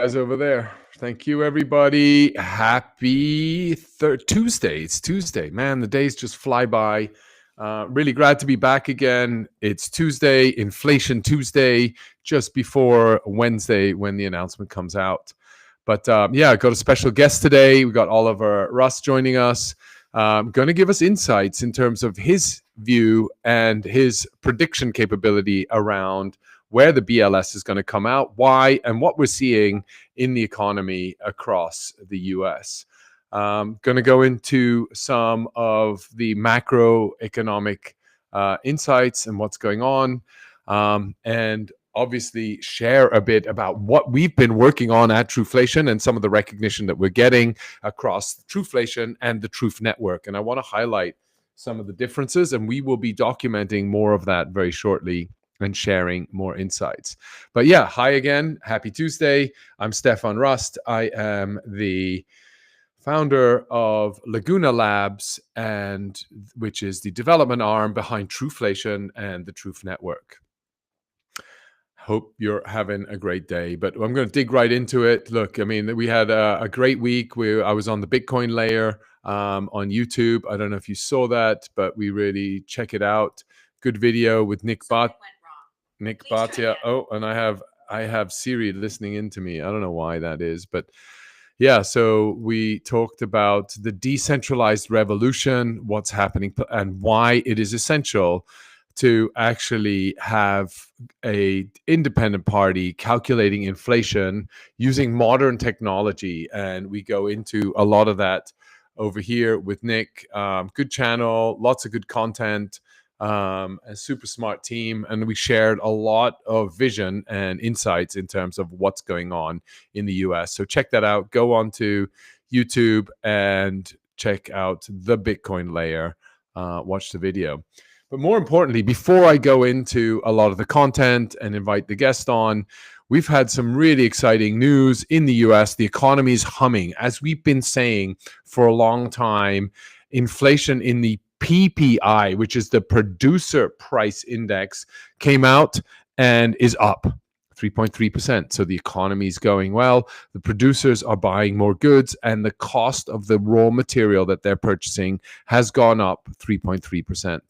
Guys over there. Thank you, everybody. Happy Tuesday. It's Tuesday. Man, the days just fly by. Really glad to be back again. It's Tuesday, Inflation Tuesday, just before Wednesday when the announcement comes out. But yeah, got a special guest today. We got Oliver Russ joining us. Going to give us insights in terms of his view and his prediction capability around where the BLS is going to come out, why, and what we're seeing in the economy across the US. Going to go into some of the macroeconomic insights and what's going on, and obviously share a bit about what we've been working on at Truflation and some of the recognition that we're getting across Truflation and the Truth Network. And I want to highlight some of the differences, and we will be documenting more of that very shortly and sharing more insights. But yeah, hi again. Happy Tuesday. I'm Stefan Rust. I am the founder of Laguna Labs, and which is the development arm behind Truflation and the Truth Network. Hope you're having a great day, but I'm going to dig right into it. Look, I mean, we had a great week. I was on the Bitcoin layer on YouTube. I don't know if you saw that, but we really check it out. Good video with Nick Bhatia. Oh, and I have Siri listening into me. I don't know why that is, but yeah. So we talked about the decentralized revolution, what's happening, and why it is essential to actually have a independent party calculating inflation using modern technology. And we go into a lot of that over here with Nick. Good channel, lots of good content. A super smart team, and we shared a lot of vision and insights in terms of what's going on in the US. So check that out. Go on to YouTube and check out the Bitcoin layer. Watch the video. But more importantly, before I go into a lot of the content and invite the guest on, we've had some really exciting news in the US. The economy is humming. As we've been saying for a long time, inflation in the PPI, which is the producer price index, came out and is up 3.3%. So the economy is going well. The producers are buying more goods, and the cost of the raw material that they're purchasing has gone up 3.3%.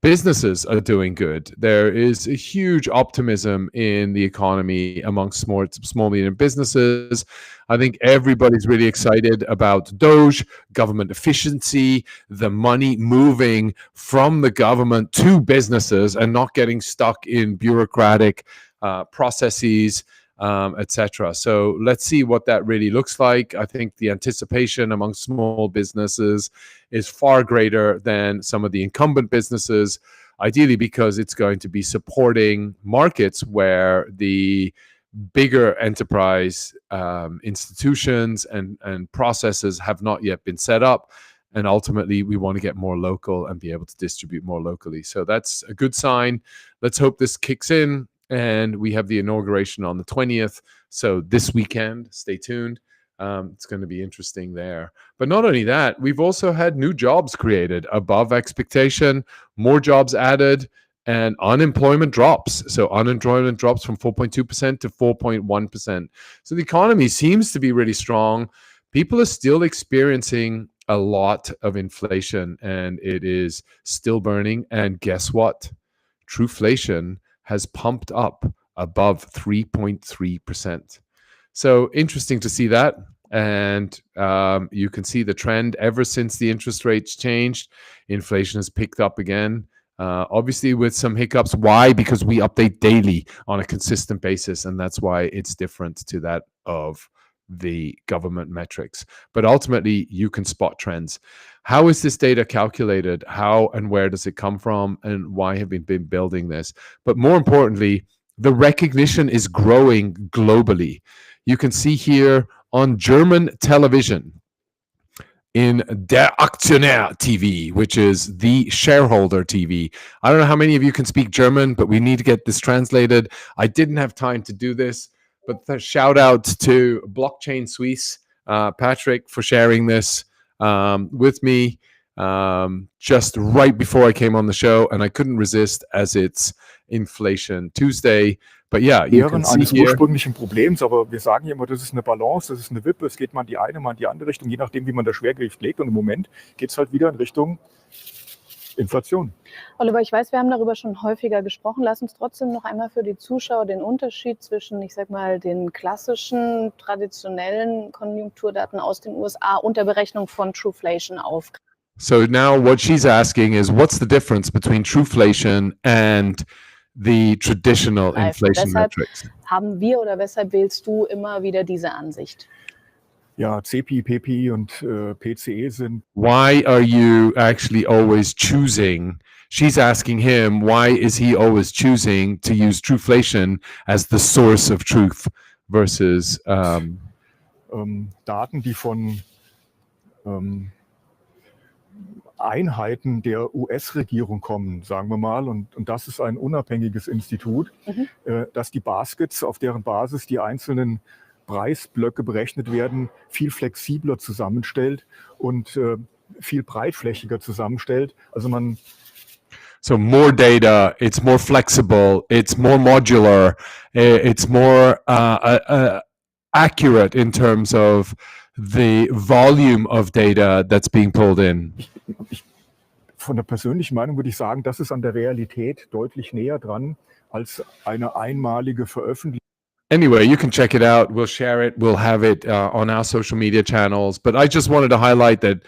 Businesses are doing good. There is a huge optimism in the economy amongst small medium businesses. I think everybody's really excited about Doge, government efficiency, the money moving from the government to businesses and not getting stuck in bureaucratic processes, etc. So let's see what that really looks like. I think the anticipation among small businesses is far greater than some of the incumbent businesses, ideally because it's going to be supporting markets where the bigger enterprise institutions and processes have not yet been set up. And ultimately, we want to get more local and be able to distribute more locally. So that's a good sign. Let's hope this kicks in. And we have the inauguration on the 20th. So this weekend, stay tuned. It's going to be interesting there. But not only that, we've also had new jobs created above expectation, more jobs added, and unemployment drops. So unemployment drops from 4.2% to 4.1%. So the economy seems to be really strong. People are still experiencing a lot of inflation, and it is still burning. And guess what? Truflation has pumped up above 3.3%. So interesting to see that. And you can see the trend ever since the interest rates changed. Inflation has picked up again, obviously with some hiccups. Why? Because we update daily on a consistent basis, and that's why it's different to that of the government metrics. But ultimately, you can spot trends. How is this data calculated? How and where does it come from? And why have we been building this? But more importantly, the recognition is growing globally. You can see here on German television in Der Aktionär TV, which is the shareholder TV. I don't know how many of you can speak German, but we need to get this translated. I didn't have time to do this, but shout out to Blockchain Suisse, Patrick, for sharing this with me. just right before I came on the show, and I couldn't resist as it's Inflation Tuesday. But yeah, you can see eines here. ursprünglichen Problems, aber wir sagen ja immer, das ist eine Balance, das ist eine Wippe, es geht mal in die eine, mal in die andere Richtung, je nachdem, wie man das Schwergewicht legt. Und im Moment geht es halt wieder in Richtung Inflation. Oliver, ich weiß, wir haben darüber schon häufiger gesprochen. Lass uns trotzdem noch einmal für die Zuschauer den Unterschied zwischen, ich sag mal, den klassischen, traditionellen Konjunkturdaten aus den USA und der Berechnung von Truflation aufgreifen. So now what she's asking is, what's the difference between Truflation and the traditional inflation metrics? Haben wir oder weshalb wählst du immer wieder diese Ansicht? Ja, CPI, PPI und PCE sind. Why are you actually always choosing? She's asking him, why is he always choosing to use Truflation as the source of truth versus Daten, die von Einheiten der US-Regierung kommen, sagen wir mal, und das ist ein unabhängiges Institut, dass die Baskets, auf deren Basis die einzelnen Preisblöcke berechnet werden, viel flexibler zusammenstellt und viel breitflächiger zusammenstellt. Also man So more data, it's more flexible, it's more modular, it's more accurate in terms of the volume of data that's being pulled in. Von der persönlichen Meinung würde ich sagen, das ist an der Realität deutlich näher dran als eine einmalige Veröffentlichung. Anyway, you can check it out. We'll share it. We'll have it on our social media channels. But I just wanted to highlight that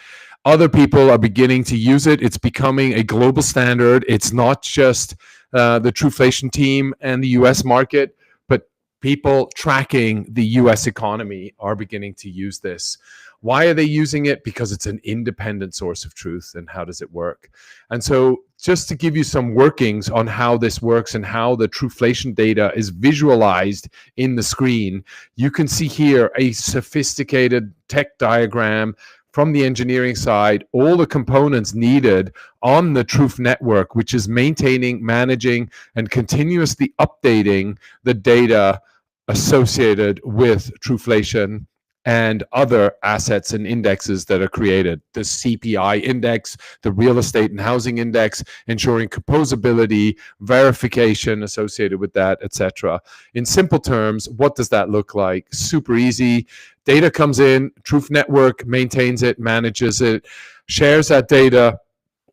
other people are beginning to use it. It's becoming a global standard. It's not just the Truflation team and the US market, but people tracking the US economy are beginning to use this. Why are they using it? Because it's an independent source of truth. And how does it work? And so just to give you some workings on how this works and how the Truflation data is visualized in the screen, you can see here a sophisticated tech diagram from the engineering side, all the components needed on the Truth network, which is maintaining, managing, and continuously updating the data associated with Truflation and other assets and indexes that are created. The CPI index, the real estate and housing index, ensuring composability, verification associated with that, etc. In simple terms, what does that look like? Super easy. Data comes in, Truth Network maintains it, manages it, shares that data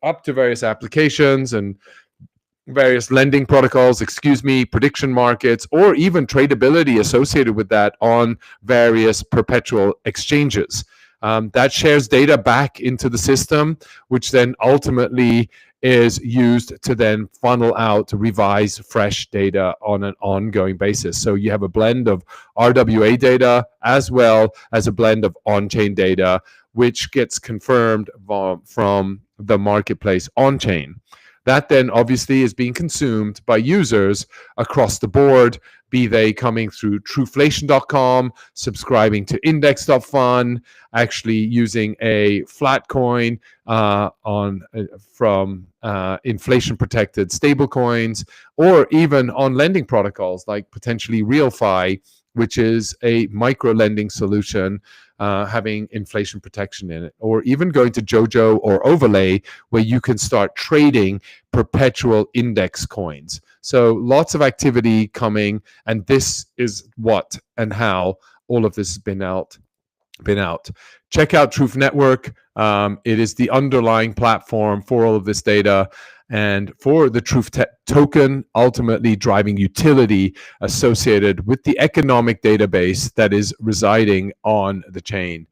up to various applications and various lending protocols, prediction markets, or even tradability associated with that on various perpetual exchanges. That shares data back into the system, which then ultimately is used to then funnel out to revise fresh data on an ongoing basis. So you have a blend of RWA data as well as a blend of on-chain data, which gets confirmed from the marketplace on-chain. That then obviously is being consumed by users across the board, be they coming through Truflation.com, subscribing to Index.fun, actually using a flat coin from inflation-protected stablecoins, or even on lending protocols like potentially RealFi, which is a micro-lending solution having inflation protection in it, or even going to Jojo or Overlay, where you can start trading perpetual index coins. So lots of activity coming, and this is what and how all of this has been out. Check out Truth Network. It is the underlying platform for all of this data and for the Truth token, ultimately driving utility associated with the economic database that is residing on the chain.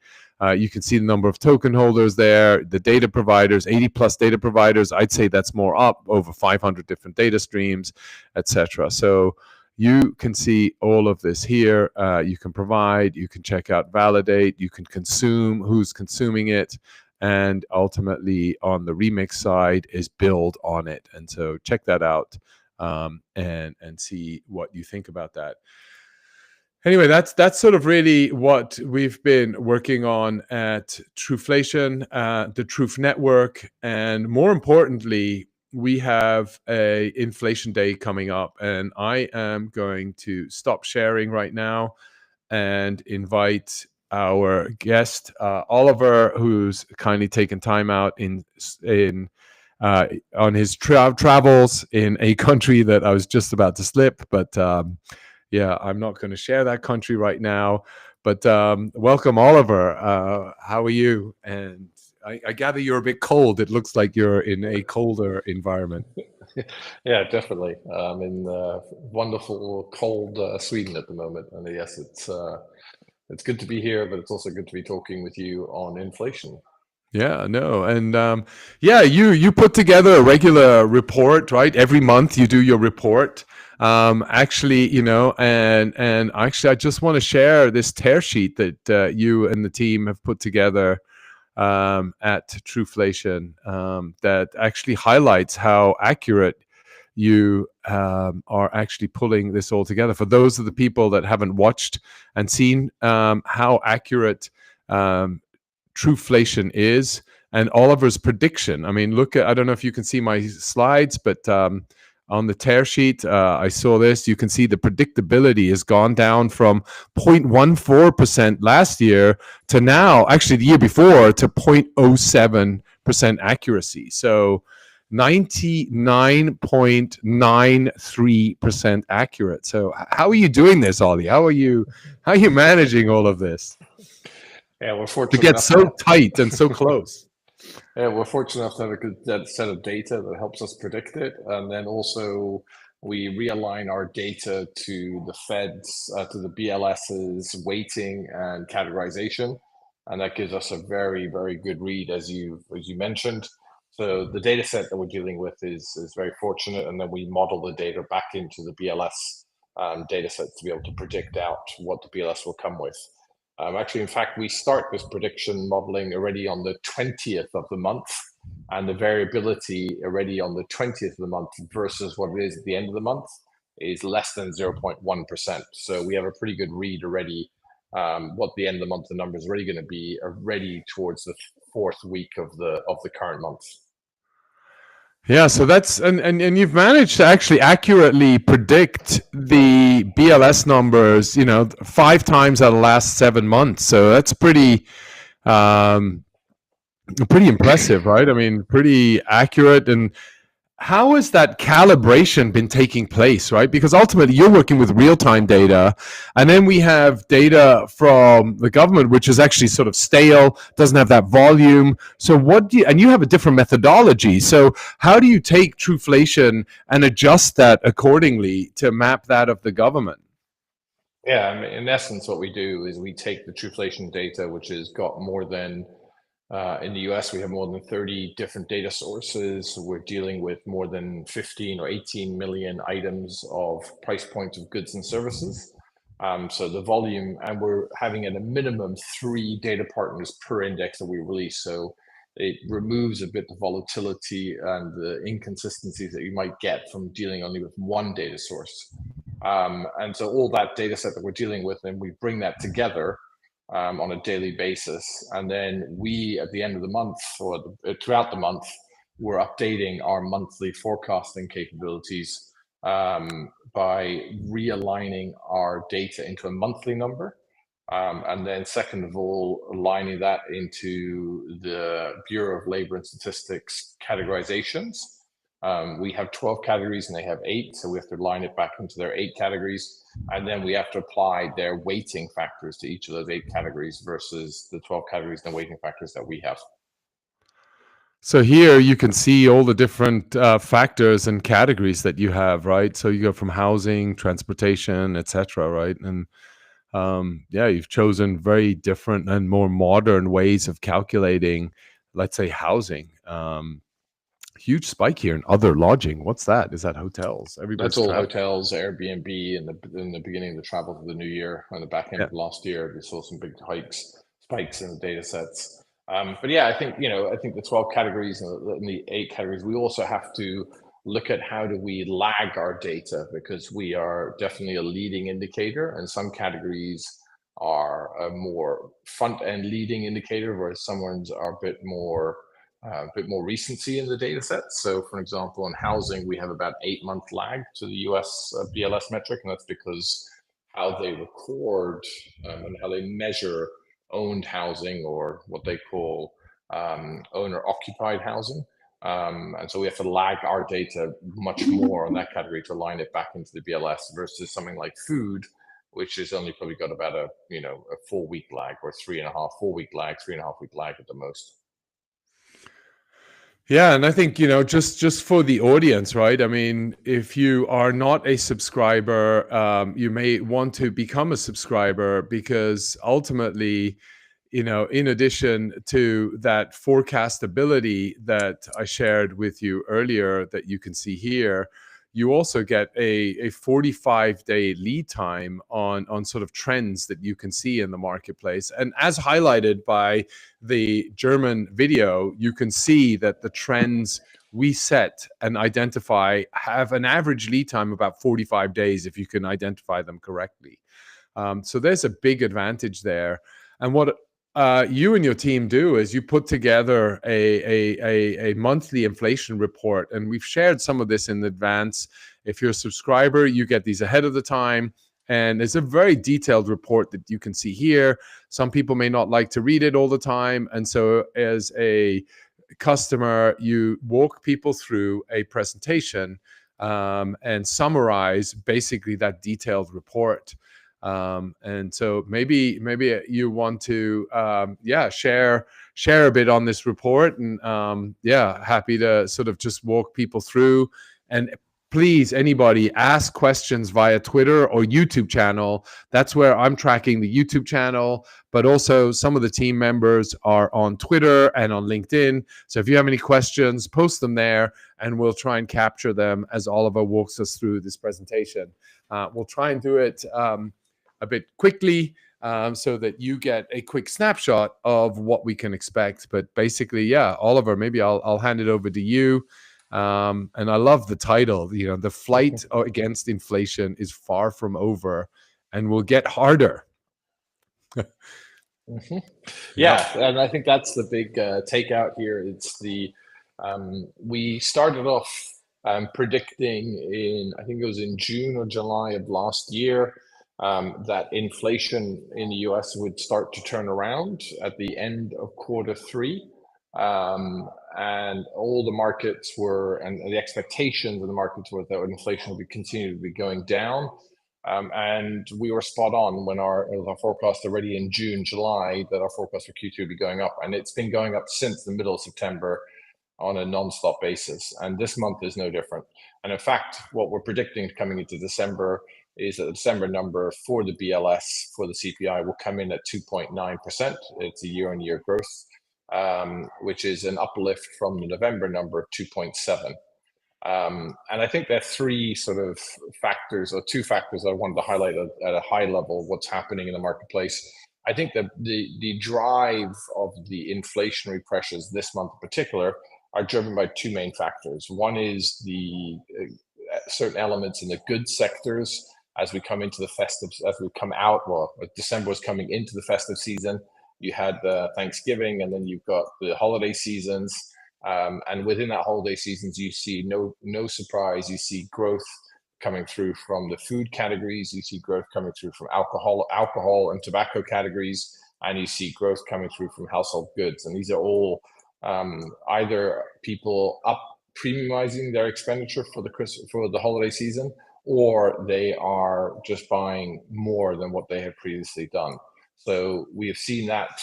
You can see the number of token holders there, the data providers, 80 plus data providers. I'd say that's more up, over 500 different data streams, etc. So you can see all of this here. You can provide, you can check out, validate, you can consume, who's consuming it, and ultimately on the remix side is build on it. And so check that out and see what you think about that. Anyway, that's sort of really what we've been working on at Truflation, the Truth Network, and more importantly, we have a Inflation Day coming up, and I am going to stop sharing right now and invite our guest Oliver, who's kindly taken time out on his travels in a country that I was just about to slip, but yeah, I'm not going to share that country right now. But welcome, Oliver. How are you? And I gather you're a bit cold. It looks like you're in a colder environment. Yeah, definitely. I'm in wonderful, cold Sweden at the moment, and yes, it's good to be here, but it's also good to be talking with you on inflation. Yeah, no, and yeah, you put together a regular report, right? Every month you do your report. Actually, you know, and actually, I just want to share this tear sheet that you and the team have put together at Truflation that actually highlights how accurate you are actually pulling this all together. For those of the people that haven't watched and seen how accurate Truflation is and Oliver's prediction. I mean, look at, I don't know if you can see my slides, but on the tear sheet, I saw this. You can see the predictability has gone down from 0.14% last year to now, actually the year before, to 0.07% accuracy. So 99.93% accurate. So how are you doing this, Ollie? How are you managing all of this? Yeah, we're fortunate to get so tight and so close. Yeah, we're fortunate enough to have a good set of data that helps us predict it, and then also we realign our data to the Fed's, to the BLS's weighting and categorization, and that gives us a very, very good read, as you mentioned. So the data set that we're dealing with is very fortunate, and then we model the data back into the BLS data set to be able to predict out what the BLS will come with. Actually, in fact, we start this prediction modeling already on the 20th of the month, and the variability already on the 20th of the month versus what it is at the end of the month is less than 0.1%. So we have a pretty good read already what the end of the month the number is already going to be already towards the fourth week of the current month. Yeah, so that's and you've managed to actually accurately predict the BLS numbers, you know, 5 times out of the last 7 months. So that's pretty impressive, right? I mean, pretty accurate. And how has that calibration been taking place, right? Because ultimately you're working with real-time data, and then we have data from the government, which is actually sort of stale, doesn't have that volume. So what do you, and you have a different methodology. So how do you take Truflation and adjust that accordingly to map that of the government? Yeah, I mean, in essence, what we do is we take the Truflation data, which has got more than in the US, we have more than 30 different data sources. We're dealing with more than 15 or 18 million items of price points of goods and services. So the volume, and we're having at a minimum 3 data partners per index that we release. So it removes a bit the volatility and the inconsistencies that you might get from dealing only with one data source. And so all that data set that we're dealing with, and we bring that together on a daily basis. And then we, at the end of the month or throughout the month, we're updating our monthly forecasting capabilities by realigning our data into a monthly number. And then second of all, aligning that into the Bureau of Labor and Statistics categorizations. We have 12 categories and they have 8, so we have to line it back into their 8 categories. And then we have to apply their weighting factors to each of those 8 categories versus the 12 categories and the weighting factors that we have. So here you can see all the different factors and categories that you have, right? So you go from housing, transportation, etc., right? And yeah, you've chosen very different and more modern ways of calculating, let's say, housing. Huge spike here in other lodging. What's that? Is that hotels? That's all hotels, Airbnb, in the beginning of the travel for the new year. On the back end of last year, we saw some big spikes in the data sets. But yeah, I think the 12 categories and the 8 categories, we also have to look at how do we lag our data, because we are definitely a leading indicator, and some categories are a more front-end leading indicator, whereas some ones are a bit more recency in the data set. So for example, in housing, we have about 8-month lag to the US BLS metric, and that's because how they record and how they measure owned housing, or what they call owner-occupied housing. And so we have to lag our data much more on that category to line it back into the BLS versus something like food, which is only probably got about a 4-week lag, or 4-week lag, 3.5-week lag at the most. Yeah, and I think, just for the audience, right? I mean, if you are not a subscriber, you may want to become a subscriber, because ultimately, in addition to that forecastability that I shared with you earlier that you can see here, you also get a 45-day lead time on sort of trends that you can see in the marketplace. And as highlighted by the German video, you can see that the trends we set and identify have an average lead time of about 45 days if you can identify them correctly. So there's a big advantage there. And what you and your team do is you put together a monthly inflation report, and we've shared some of this in advance. If you're a subscriber, you get these ahead of the time, and it's a very detailed report that you can see here. Some people may not like to read it all the time, and so as a customer, you walk people through a presentation and summarize basically that detailed report. And so maybe you want to share a bit on this report, and happy to sort of just walk people through. And please, anybody, ask questions via Twitter or YouTube channel. That's where I'm tracking the YouTube channel, but also some of the team members are on Twitter and on LinkedIn. So if you have any questions, post them there, and we'll try and capture them as Oliver walks us through this presentation. We'll try and do it a bit quickly, so that you get a quick snapshot of what we can expect. But basically, Oliver, maybe I'll hand it over to you. And I love the title. The fight against inflation is far from over, and will get harder. Mm-hmm. Yeah, and I think that's the big takeout here. It's we started off predicting I think it was in June or July of last year, that inflation in the US would start to turn around at the end of Q3. And all the markets and the expectations of the markets were that inflation would continue to be going down. And we were spot on when our forecast already in June, July, that our forecast for Q2 would be going up. And it's been going up since the middle of September on a non-stop basis. And this month is no different. And in fact, what we're predicting coming into December is that the December number for the BLS, for the CPI, will come in at 2.9%. It's a year-on-year growth, which is an uplift from the November number of 2.7. And I think there are three sort of factors, or two factors I wanted to highlight at a high level, what's happening in the marketplace. I think that the drive of the inflationary pressures this month in particular are driven by two main factors. One is the certain elements in the goods sectors as we come into the festive, as we come out, December was coming into the festive season. You had Thanksgiving, and then you've got the holiday seasons. And within that holiday seasons, you see no surprise, you see growth coming through from the food categories, you see growth coming through from alcohol and tobacco categories, and you see growth coming through from household goods. And these are all either people premiumizing their expenditure for the holiday season, or they are just buying more than what they had previously done. So we have seen that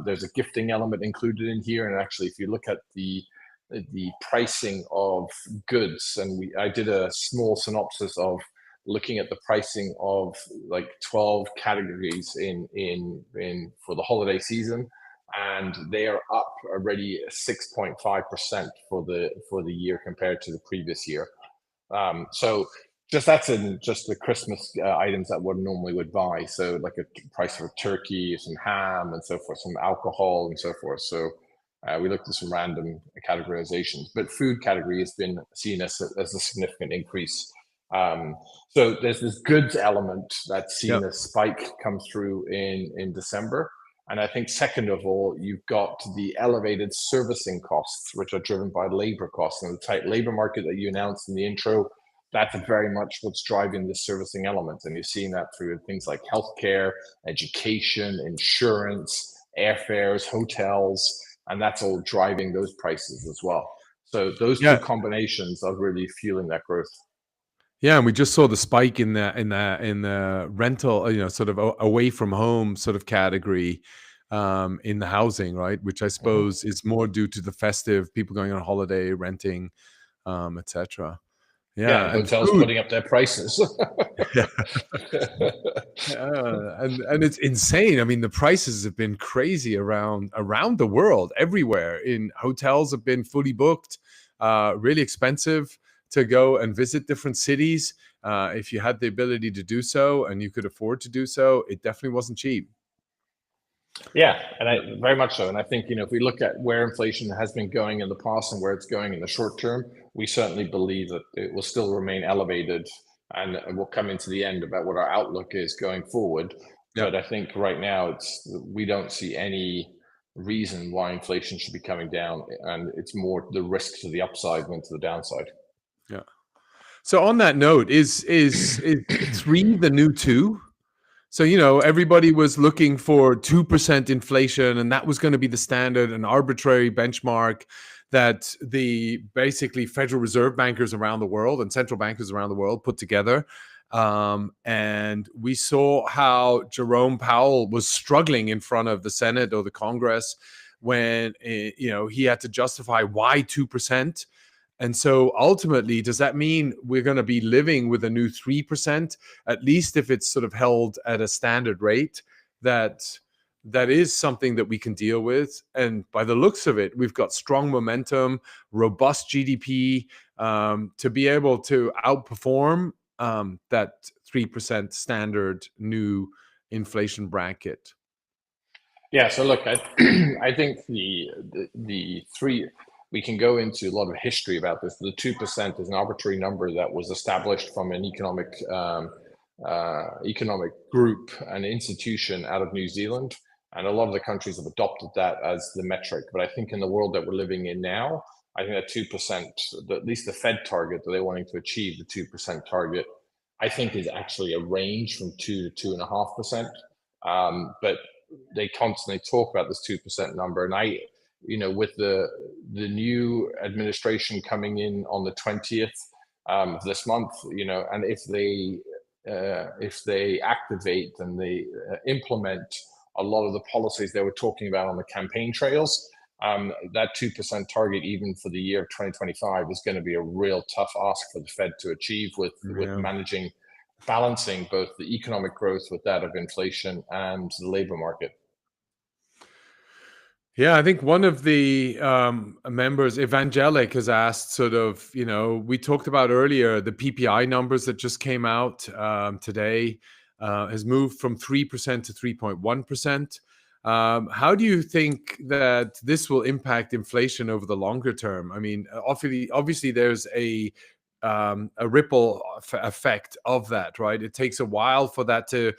there's a gifting element included in here. And actually, if you look at the pricing of goods, and I did a small synopsis of looking at the pricing of like 12 categories for the holiday season, and they are up already 6.5% for the year compared to the previous year. So that's in just the Christmas items that one normally would buy. So like a price for turkey, some ham, and so forth, some alcohol, and so forth. So we looked at some random categorizations, but food category has been seen as a significant increase. So there's this goods element that's seen a spike come through in December. And I think second of all, you've got the elevated servicing costs, which are driven by labor costs, and the tight labor market that you announced in the intro that's very much what's driving the servicing element. And you're seeing that through things like healthcare, education, insurance, airfares, hotels, and that's all driving those prices as well. So those two Yeah. combinations are really fueling that growth. Yeah, and we just saw the spike in the rental, sort of away from home sort of category in the housing, right? Which I suppose is more due to the festive, people going on holiday, renting, etc. Yeah, Yeah, and and hotels food. putting up their prices. And it's insane. I mean, the prices have been crazy around the world, everywhere. In hotels have been fully booked, really expensive to go and visit different cities. If you had the ability to do so and you could afford to do so, it definitely wasn't cheap. Yeah, and very much so. And I think, if we look at where inflation has been going in the past and where it's going in the short term, we certainly believe that it will still remain elevated, and we'll come into the end about what our outlook is going forward. Yeah. But I think right now we don't see any reason why inflation should be coming down, and it's more the risk to the upside than to the downside. Yeah. So on that note, is 3 the new 2? So, everybody was looking for 2% inflation, and that was going to be the standard, an arbitrary benchmark that the basically Federal Reserve bankers around the world and central bankers around the world put together. And we saw how Jerome Powell was struggling in front of the Senate or the Congress when, he had to justify why 2%. And so ultimately, does that mean we're going to be living with a new 3%, at least if it's sort of held at a standard rate that is something that we can deal with? And by the looks of it, we've got strong momentum, robust GDP to be able to outperform that 3% standard new inflation bracket. Yeah, so look, I think the three, we can go into a lot of history about this. The 2% is an arbitrary number that was established from an economic group, an institution out of New Zealand, and a lot of the countries have adopted that as the metric. But I think in the world that we're living in now, I think that 2%, at least the Fed target that they're wanting to achieve, the 2% target, I think is actually a range from 2 to 2.5%. But they constantly talk about this 2% number, and with the new administration coming in on the 20th of this month, and if they activate and they implement a lot of the policies they were talking about on the campaign trails, that 2% target, even for the year of 2025, is going to be a real tough ask for the Fed to achieve with balancing both the economic growth with that of inflation and the labor market. Yeah, I think one of the members, Evangelic, has asked sort of, we talked about earlier, the PPI numbers that just came out today has moved from 3% to 3.1%. How do you think that this will impact inflation over the longer term? I mean, obviously there's a ripple effect of that, right? It takes a while for that to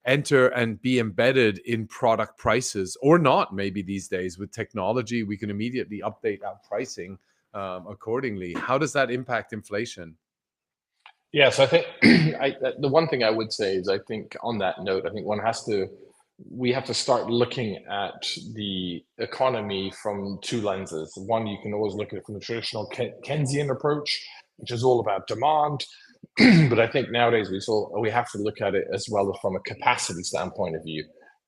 enter and be embedded in product prices, or not. Maybe these days with technology, we can immediately update our pricing accordingly. How does that impact inflation? Yes, I think the one thing I would say is, I think on that note, I think we have to start looking at the economy from two lenses. One, you can always look at it from the traditional Keynesian approach, which is all about demand. But I think nowadays we have to look at it as well as from a capacity standpoint of view.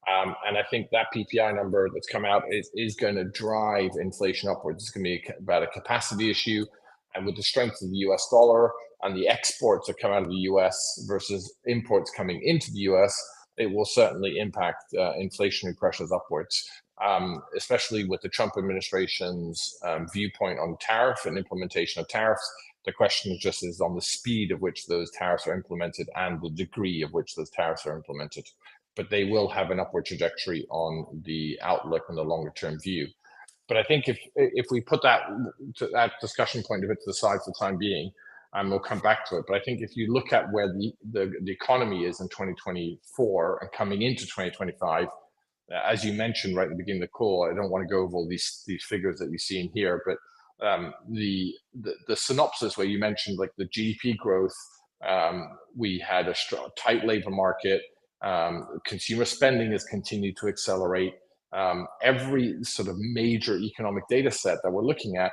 And I think that PPI number that's come out is going to drive inflation upwards. It's going to be about a capacity issue. And with the strength of the US dollar and the exports that come out of the US versus imports coming into the US, it will certainly impact inflationary pressures upwards, especially with the Trump administration's viewpoint on tariff and implementation of tariffs. The question is on the speed of which those tariffs are implemented and the degree of which those tariffs are implemented. But they will have an upward trajectory on the outlook and the longer term view. But I think if we put that discussion point a bit to the side for the time being, and we'll come back to it. But I think if you look at where the economy is in 2024 and coming into 2025, as you mentioned right at the beginning of the call, I don't want to go over all these figures that you see in here, but the synopsis where you mentioned like the GDP growth, we had a tight labor market, consumer spending has continued to accelerate. Every sort of major economic data set that we're looking at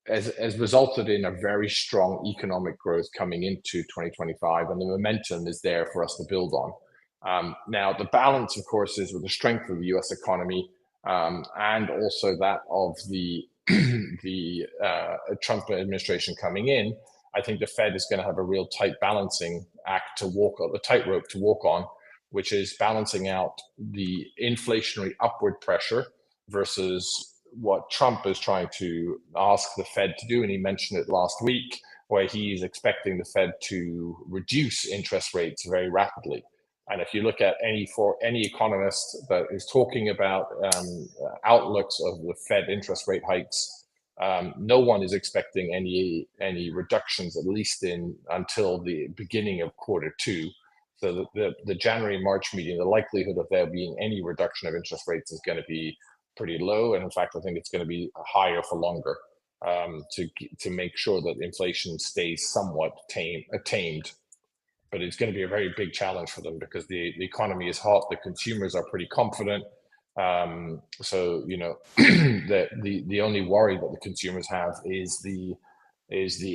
has resulted in a very strong economic growth coming into 2025, and the momentum is there for us to build on. Now, the balance, of course, is with the strength of the U.S. economy and also that of the Trump administration coming in. I think the Fed is going to have a real tight balancing act to walk on, the tightrope to walk on, which is balancing out the inflationary upward pressure versus what Trump is trying to ask the Fed to do. And he mentioned it last week, where he's expecting the Fed to reduce interest rates very rapidly. And if you look at any economist that is talking about outlooks of the Fed interest rate hikes, no one is expecting any reductions, at least until the beginning of Q2. So the January-March meeting, the likelihood of there being any reduction of interest rates is going to be pretty low. And in fact, I think it's going to be higher for longer to make sure that inflation stays somewhat tamed. But it's going to be a very big challenge for them because the economy is hot. The consumers are pretty confident. So, you know, the only worry that the consumers have is the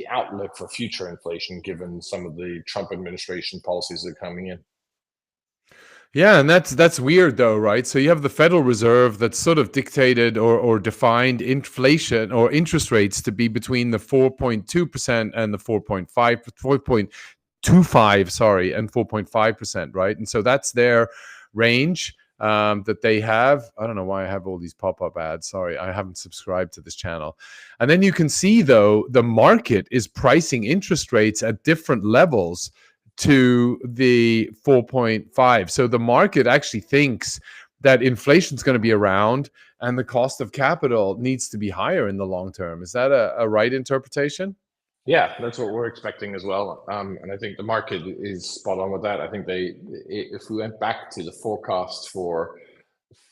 outlook for future inflation, given some of the Trump administration policies that are coming in. Yeah, and that's weird though, right? So you have the Federal Reserve that's sort of dictated or defined inflation or interest rates to be between the 4.2% and the 4.25, sorry, and 4.5%, right? And so that's their range that they have. I don't know why I have all these pop-up ads. Sorry, I haven't subscribed to this channel. And then you can see though, the market is pricing interest rates at different levels to the 4.5. So the market actually thinks that inflation is going to be around and the cost of capital needs to be higher in the long term. Is that a right interpretation? Yeah, that's what we're expecting as well. And I think the market is spot on with that. I think if we went back to the forecast for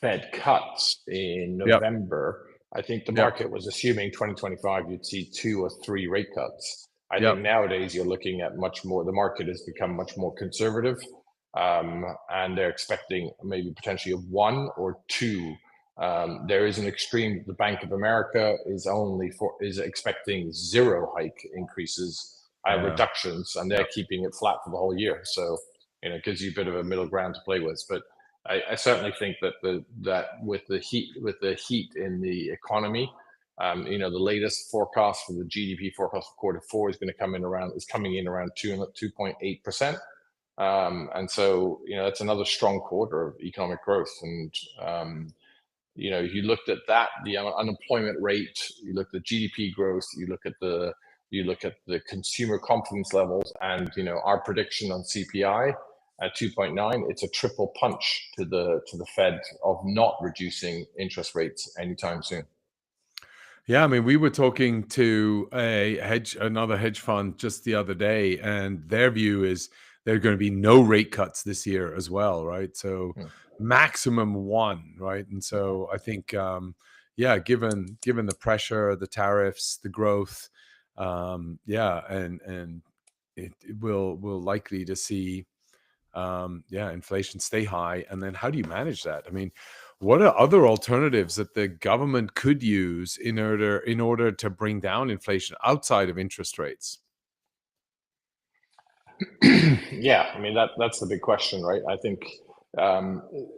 Fed cuts in November, I think the market was assuming 2025, you'd see 2 or 3 rate cuts. I think nowadays you're looking at much more, the market has become much more conservative, and they're expecting maybe potentially 1 or 2. There is an extreme, the Bank of America is expecting 0 hike increases, reductions, and they're keeping it flat for the whole year. So, you know, it gives you a bit of a middle ground to play with. But I certainly think that with the heat in the economy, you know, the latest forecast for the GDP forecast for Q4 is coming in around 2.8%. And so, you know, that's another strong quarter of economic growth. And, you know, you looked at that, the unemployment rate, you looked at GDP growth, you look at the consumer confidence levels, and, you know, our prediction on CPI at 2.9, it's a triple punch to the Fed of not reducing interest rates anytime soon. Yeah, I mean, we were talking to another hedge fund just the other day, and their view is there are going to be no rate cuts this year as well, right? So maximum 1, right? And so I think, yeah, given the pressure, the tariffs, the growth, yeah, and it will likely to see, yeah, inflation stay high. And then how do you manage that? I mean, what are other alternatives that the government could use in order to bring down inflation outside of interest rates? Yeah, I mean, that's the big question, right? I think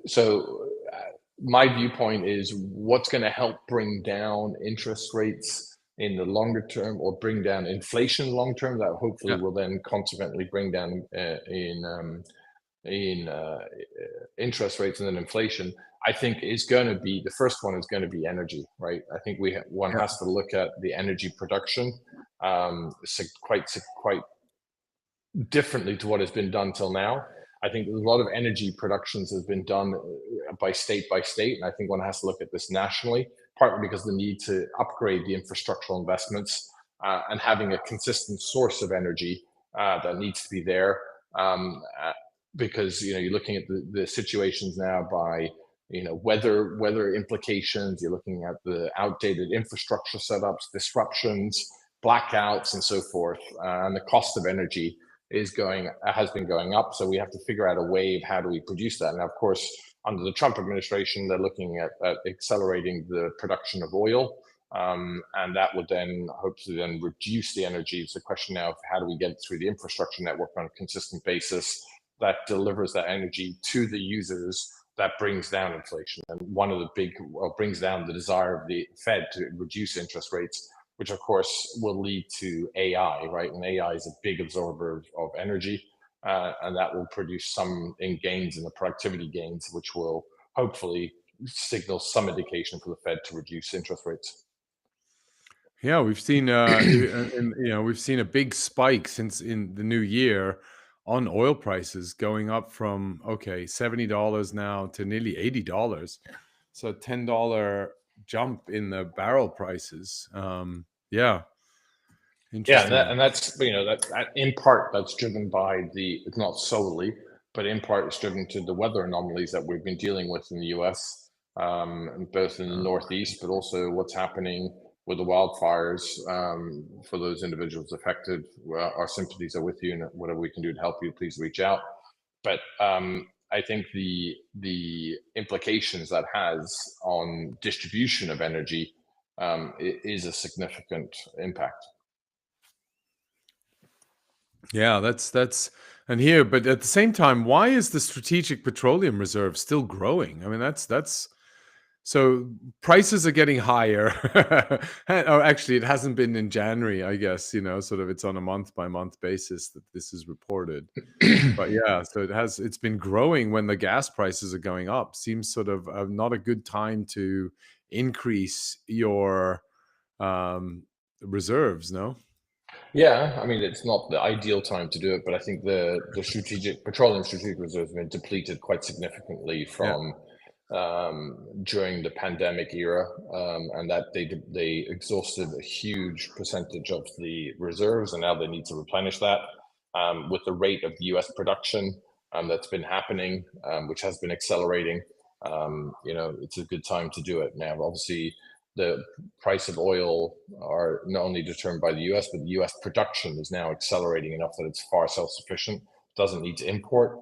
so. My viewpoint is what's going to help bring down interest rates in the longer term, or bring down inflation long term, that hopefully will then consequently bring down interest rates and then inflation. I think is going to be, the first one is going to be energy, right? I think one has to look at the energy production quite differently to what has been done till now. I think a lot of energy productions has been done by state, and I think one has to look at this nationally, partly because the need to upgrade the infrastructural investments and having a consistent source of energy that needs to be there. Because, you know, you're looking at the situations now by weather implications. You're looking at the outdated infrastructure setups, disruptions, blackouts, and so forth. And the cost of energy has been going up. So we have to figure out a way of how do we produce that. And of course, under the Trump administration, they're looking at accelerating the production of oil. And that would then hopefully then reduce the energy. It's a question now of how do we get it through the infrastructure network on a consistent basis that delivers that energy to the users, that brings down inflation. And one of the brings down the desire of the Fed to reduce interest rates, which of course will lead to AI, right? And AI is a big absorber of energy, and that will produce some gains in the productivity gains, which will hopefully signal some indication for the Fed to reduce interest rates. Yeah, we've seen we've seen a big spike since in the new year on oil prices going up from $70 now to nearly $80. So $10 jump in the barrel prices. Yeah, interesting. Yeah, and that's that in part that's driven by it's not solely, but in part it's driven to the weather anomalies that we've been dealing with in the U.S. Both in the Northeast, but also what's happening with the wildfires. For those individuals affected, our sympathies are with you, and whatever we can do to help you, please reach out. But I think the implications that has on distribution of energy is a significant impact. Yeah, that's and here, but at the same time, why is the Strategic Petroleum Reserve still growing? I mean, that's so prices are getting higher. Or actually, it hasn't been in January, I guess, sort of it's on a month by month basis that this is reported. But yeah, so it's been growing when the gas prices are going up. Seems sort of not a good time to increase your reserves, no? Yeah, I mean, it's not the ideal time to do it, but I think the petroleum strategic reserves have been depleted quite significantly from during the pandemic era, and that they exhausted a huge percentage of the reserves, and now they need to replenish that. With the rate of U.S. production that's been happening, which has been accelerating, it's a good time to do it now. Obviously, the price of oil are not only determined by the US, but the US production is now accelerating enough that it's far self-sufficient, doesn't need to import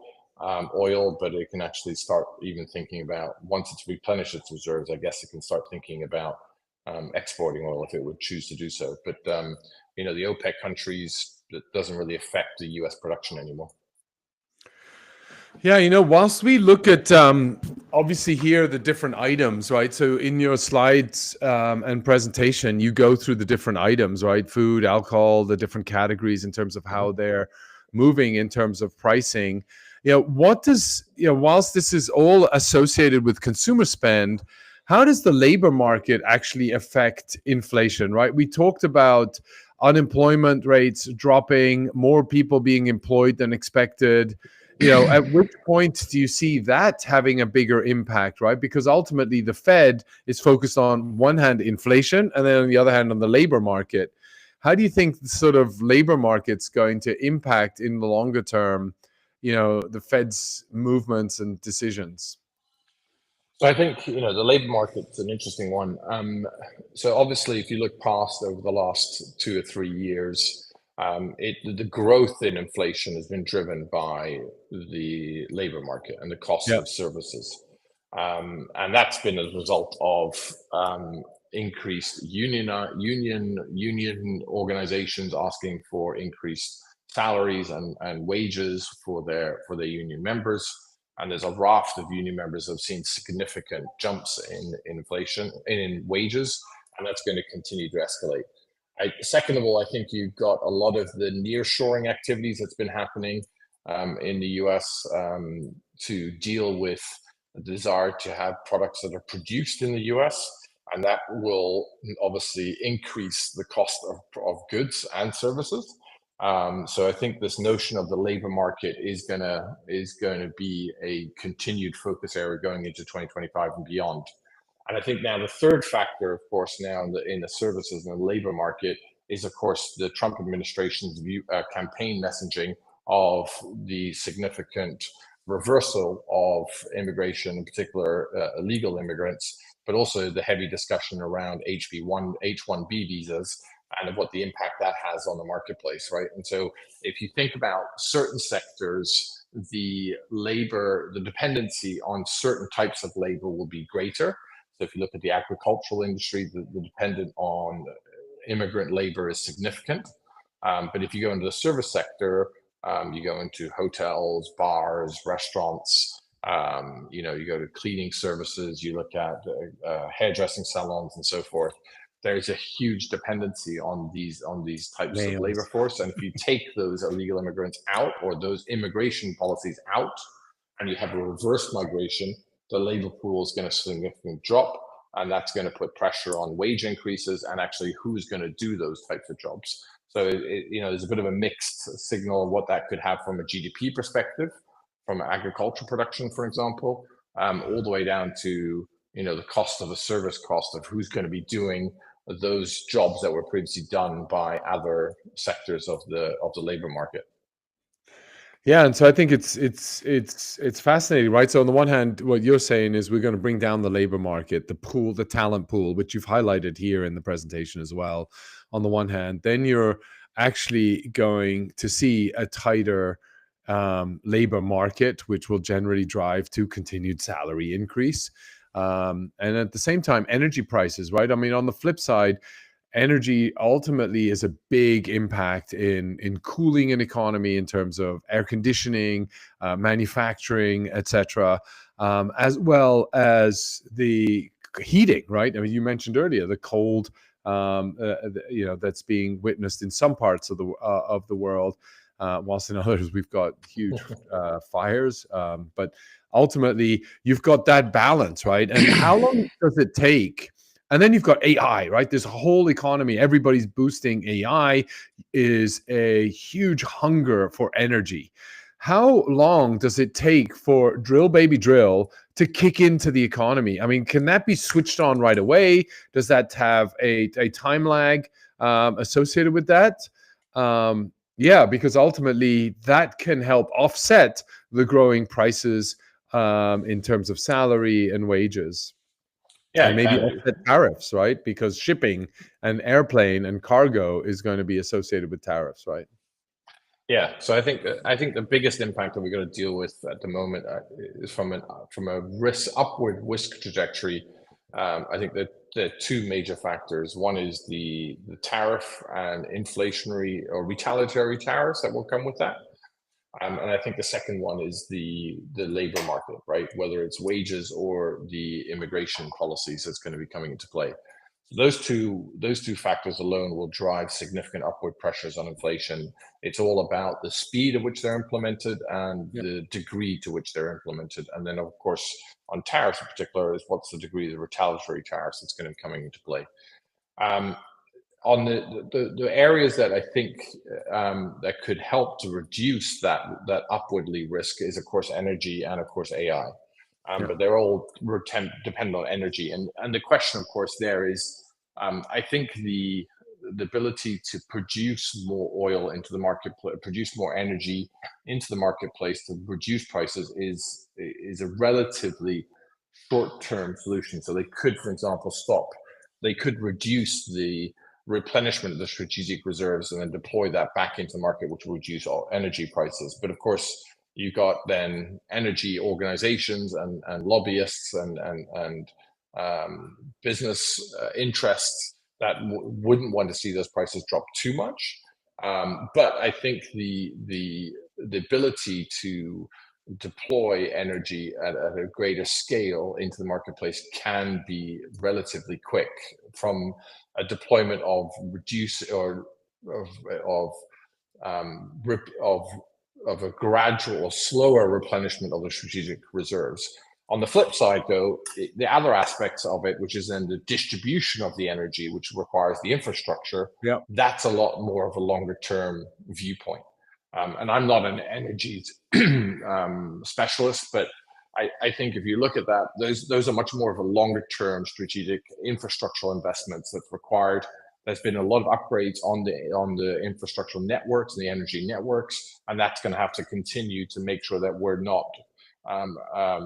oil, but it can actually start even thinking about, once it's replenished its reserves, I guess it can start thinking about exporting oil if it would choose to do so. But, the OPEC countries, that doesn't really affect the US production anymore. Yeah, whilst we look at obviously here the different items, right? So in your slides and presentation, you go through the different items, right? Food, alcohol, the different categories in terms of how they're moving in terms of pricing. What does, whilst this is all associated with consumer spend, how does the labor market actually affect inflation, right? We talked about unemployment rates dropping, more people being employed than expected. At which point do you see that having a bigger impact, right? Because ultimately the Fed is focused on one hand inflation, and then on the other hand on the labor market. How do you think the sort of labor market's going to impact in the longer term, the Fed's movements and decisions? So I think, the labor market's an interesting one. So obviously, if you look past over the last 2 or 3 years, the growth in inflation has been driven by the labor market and the cost of services. And that's been as a result of increased union organizations asking for increased salaries and wages for their union members. And there's a raft of union members who have seen significant jumps in inflation, in wages, and that's going to continue to escalate. Second of all, I think you've got a lot of the nearshoring activities that's been happening in the US to deal with the desire to have products that are produced in the US, and that will obviously increase the cost of goods and services. So I think this notion of the labor market is gonna be a continued focus area going into 2025 and beyond. And I think now the third factor, of course, now in the services and the labor market is, of course, the Trump administration's campaign messaging of the significant reversal of immigration, in particular illegal immigrants, but also the heavy discussion around H-1B visas and what the impact that has on the marketplace, right? And so if you think about certain sectors, the dependency on certain types of labor will be greater. So if you look at the agricultural industry, the dependent on immigrant labor is significant. But if you go into the service sector, you go into hotels, bars, restaurants, you go to cleaning services, you look at hairdressing salons and so forth. There's a huge dependency on these types of labor force. And if you take those illegal immigrants out or those immigration policies out, and you have a reverse migration, the labor pool is going to significantly drop. And that's going to put pressure on wage increases and actually who's going to do those types of jobs. So, there's a bit of a mixed signal of what that could have from a GDP perspective, from agricultural production, for example, all the way down to, the cost of the service cost of who's going to be doing those jobs that were previously done by other sectors of the labor market. Yeah, and so I think it's fascinating, right? So on the one hand, what you're saying is we're going to bring down the labor market, the talent pool, which you've highlighted here in the presentation as well. On the one hand, then you're actually going to see a tighter labor market, which will generally drive to continued salary increase. And at the same time, energy prices, right? I mean, on the flip side, energy ultimately is a big impact in cooling an economy in terms of air conditioning, manufacturing, etc., as well as the heating, right? I mean, you mentioned earlier the cold, that's being witnessed in some parts of the world, whilst in others we've got huge fires. But ultimately, you've got that balance, right? And how long does it take? And then you've got AI, right? This whole economy, everybody's boosting AI, is a huge hunger for energy. How long does it take for drill baby drill to kick into the economy? I mean, can that be switched on right away? Does that have a time lag associated with that? Yeah, because ultimately that can help offset the growing prices in terms of salary and wages. Yeah, and maybe offset tariffs, right? Because shipping and airplane and cargo is going to be associated with tariffs, right? Yeah, so I think the biggest impact that we're going to deal with at the moment is from a upward risk trajectory. I think that there are two major factors. One is the tariff and inflationary or retaliatory tariffs that will come with that. And I think the second one is the labor market, right? Whether it's wages or the immigration policies that's going to be coming into play. Those two factors alone will drive significant upward pressures on inflation. It's all about the speed at which they're implemented and the degree to which they're implemented. And then, of course, on tariffs in particular, is what's the degree of the retaliatory tariffs that's going to be coming into play. On the areas that I think that could help to reduce that upwardly risk is, of course, energy and, of course, AI. But they're all dependent on energy. And the question, of course, there is, I think the ability to produce more oil into the marketplace, produce more energy into the marketplace to reduce prices is a relatively short-term solution. So they could, for example, they could reduce the replenishment of the strategic reserves and then deploy that back into the market, which will reduce all energy prices. But of course, you got then energy organizations and lobbyists and business interests that wouldn't want to see those prices drop too much. But I think the ability to deploy energy at a greater scale into the marketplace can be relatively quick, from a deployment of of a gradual or slower replenishment of the strategic reserves. On the flip side, though, the other aspects of it, which is then the distribution of the energy, which requires the infrastructure, that's a lot more of a longer term viewpoint. And I'm not an energy specialist, but I think if you look at that, those are much more of a longer term strategic infrastructural investments that's required. There's been a lot of upgrades on the infrastructural networks and the energy networks, and that's going to have to continue to make sure that we're not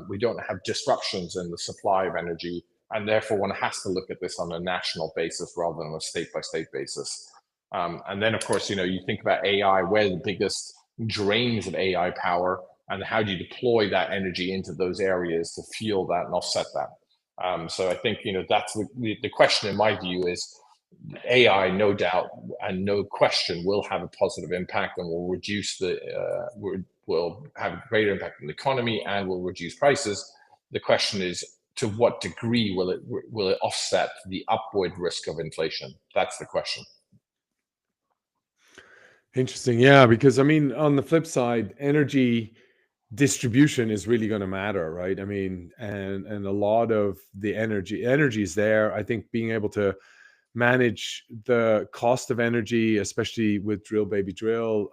We don't have disruptions in the supply of energy, and therefore one has to look at this on a national basis rather than a state-by-state basis. And then, of course, you think about AI, where the biggest drains of AI power, and how do you deploy that energy into those areas to fuel that and offset that. So I think that's the question in my view is AI, no doubt and no question, will have a positive impact and will reduce will have a greater impact on the economy and will reduce prices. The question is, to what degree will it offset the upward risk of inflation? That's the question. Interesting. Yeah, because I mean, on the flip side, energy distribution is really going to matter, right? I mean, and a lot of the energy is there. I think being able to manage the cost of energy, especially with drill baby drill,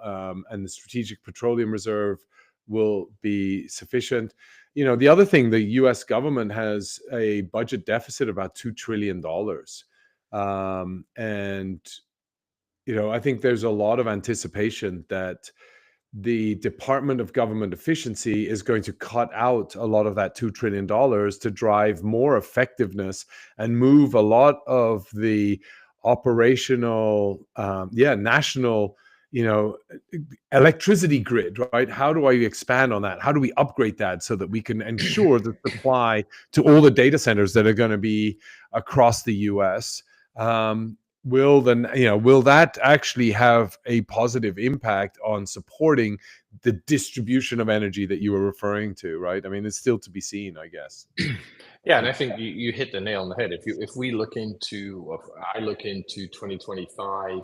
and the strategic petroleum reserve, will be sufficient. The other thing, the U.S. government has a budget deficit of about $2 trillion. And I think there's a lot of anticipation that the Department of Government Efficiency is going to cut out a lot of that $2 trillion to drive more effectiveness and move a lot of the operational, national, electricity grid, right? How do I expand on that? How do we upgrade that so that we can ensure the supply to all the data centers that are going to be across the US? Will that actually have a positive impact on supporting the distribution of energy that you were referring to, right? I mean, it's still to be seen, I guess. Yeah, and I think you hit the nail on the head. If I look into 2025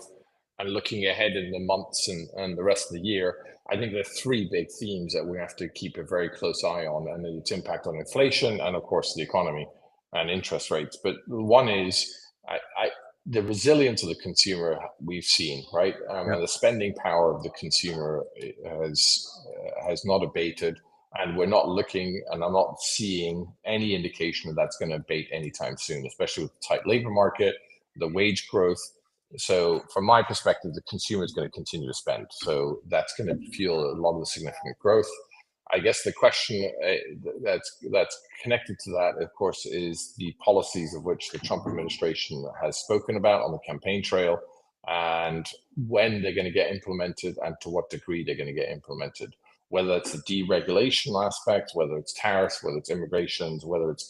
and looking ahead in the months and the rest of the year, I think there are three big themes that we have to keep a very close eye on, and its impact on inflation and, of course, the economy and interest rates. But one is the resilience of the consumer we've seen, right? And the spending power of the consumer has not abated, and we're not looking, and I'm not seeing any indication that that's going to abate anytime soon, especially with the tight labor market, the wage growth. So from my perspective, the consumer is going to continue to spend. So that's going to fuel a lot of the significant growth. I guess the question that's connected to that, of course, is the policies of which the Trump administration has spoken about on the campaign trail, and when they're going to get implemented and to what degree they're going to get implemented. Whether it's the deregulation aspect, whether it's tariffs, whether it's immigrations, whether it's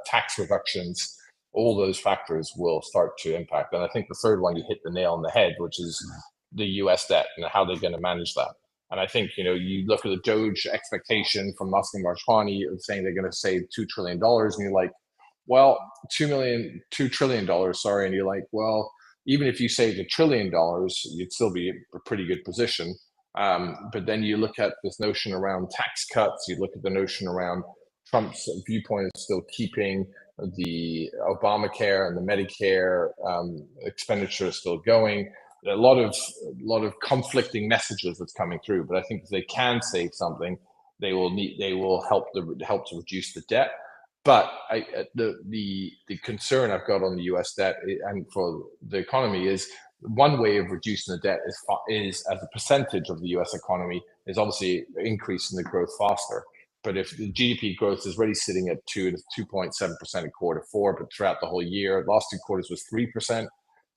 tax reductions, all those factors will start to impact. And I think the third one, you hit the nail on the head, which is the US debt and how they're going to manage that. And I think, you look at the Doge expectation from Musk and Marchwani saying they're going to save $2 trillion. And you're like, well, $2 trillion, sorry. And you're like, well, even if you saved $1 trillion, you'd still be in a pretty good position. But then you look at this notion around tax cuts, you look at the notion around Trump's viewpoint of still keeping the Obamacare and the Medicare expenditure still going. A lot of conflicting messages that's coming through, but I think if they can save something, they will help to reduce the debt. But the concern I've got on the U.S. debt and for the economy is one way of reducing the debt is as a percentage of the U.S. economy is obviously increasing the growth faster. But if the GDP growth is already sitting at 2.7% in quarter four, but throughout the whole year, the last two quarters was 3%.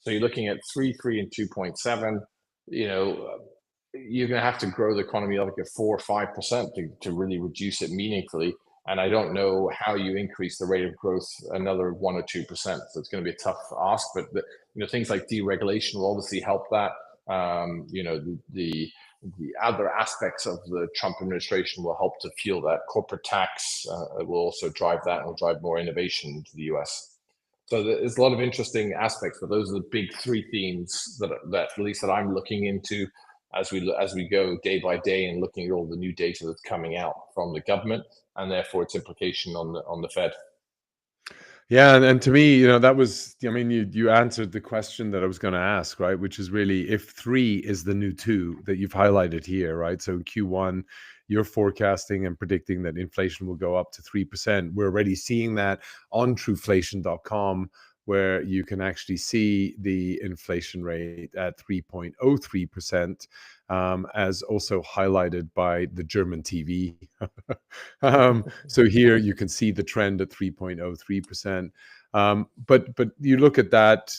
So you're looking at 3, and 2.7. You're going to have to grow the economy like at 4 or 5% to really reduce it meaningfully. And I don't know how you increase the rate of growth another 1 or 2%. So it's going to be a tough ask. But things like deregulation will obviously help that. The other aspects of the Trump administration will help to fuel that. Corporate tax will also drive that and will drive more innovation into the US. So there's a lot of interesting aspects, but those are the big three themes that at least that I'm looking into as we go day by day and looking at all the new data that's coming out from the government and therefore its implication on the Fed. Yeah, and to me, that was, you answered the question that I was going to ask, right? Which is really if 3 is the new 2 that you've highlighted here, right? So in Q1, you're forecasting and predicting that inflation will go up to 3%. We're already seeing that on Truflation.com, where you can actually see the inflation rate at 3.03%. as also highlighted by the German TV. So here you can see the trend at 3.03%. But you look at that,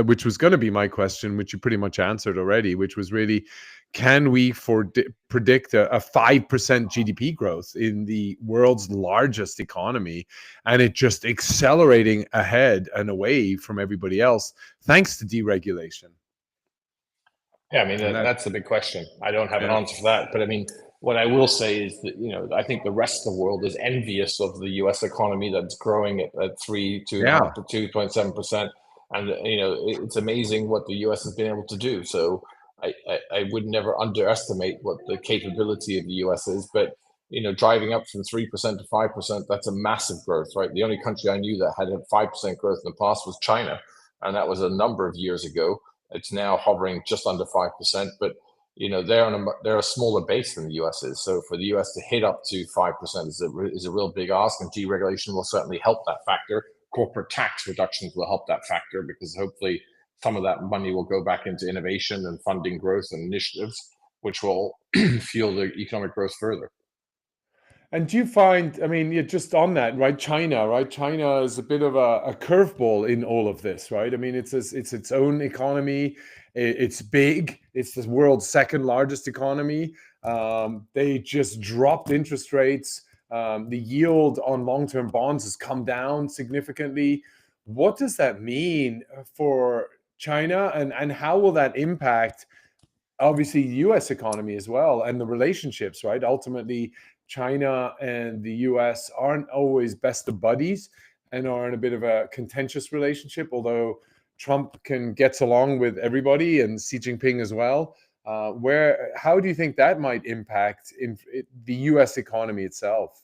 which was going to be my question, which you pretty much answered already, which was really, can we predict a 5% GDP growth in the world's largest economy, and it just accelerating ahead and away from everybody else thanks to deregulation? Yeah, I mean, that's a big question. I don't have an answer for that. But I mean, what I will say is that, I think the rest of the world is envious of the US economy that's growing at 2.5 to 2.7%. And, it's amazing what the US has been able to do. So I would never underestimate what the capability of the US is. But, driving up from 3% to 5%, that's a massive growth, right? The only country I knew that had 5% growth in the past was China. And that was a number of years ago. It's now hovering just under 5%, but they're a smaller base than the US is. So for the US to hit up to 5% is a real big ask, and deregulation will certainly help that factor. Corporate tax reductions will help that factor, because hopefully some of that money will go back into innovation and funding growth and initiatives, which will fuel the economic growth further. And do you find, I mean, you're just on that, right? China is a bit of a curveball in all of this, right? I mean, it's its own economy. It's big. It's the world's second largest economy. They just dropped interest rates. The yield on long-term bonds has come down significantly. What does that mean for China, and how will that impact, obviously, the US economy as well, and the relationships, right? Ultimately, China and the US aren't always best of buddies and are in a bit of a contentious relationship, although Trump gets along with everybody, and Xi Jinping as well. How do you think that might impact the US economy itself?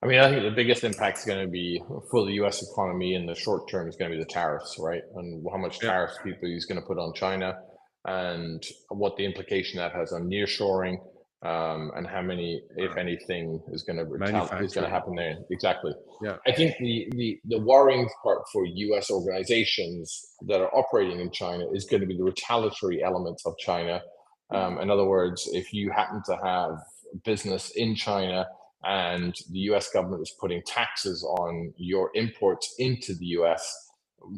I mean, I think the biggest impact is going to be for the US economy in the short term is going to be the tariffs, right? And how much tariffs he's going to put on China, and what the implication that has on nearshoring, and how many, if anything, is going to happen there. Exactly. Yeah. I think the worrying part for US organizations that are operating in China is going to be the retaliatory elements of China. In other words, if you happen to have business in China and the US government is putting taxes on your imports into the US,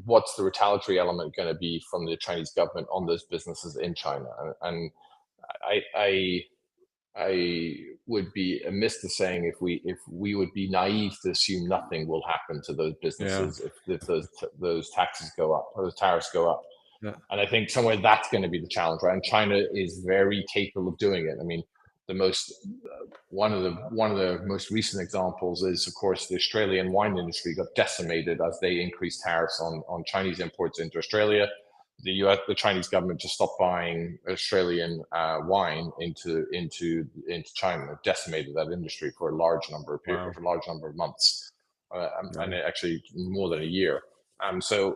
what's the retaliatory element going to be from the Chinese government on those businesses in China? And I would be amiss to saying if we would be naive to assume nothing will happen to those businesses if those taxes go up, or the tariffs go up. Yeah. And I think somewhere that's going to be the challenge, right? And China is very capable of doing it. I mean, one of the most recent examples is, of course, the Australian wine industry got decimated as they increased tariffs on Chinese imports into Australia. The Chinese government just stopped buying Australian wine into China, decimated that industry for a large number of months, and actually more than a year. So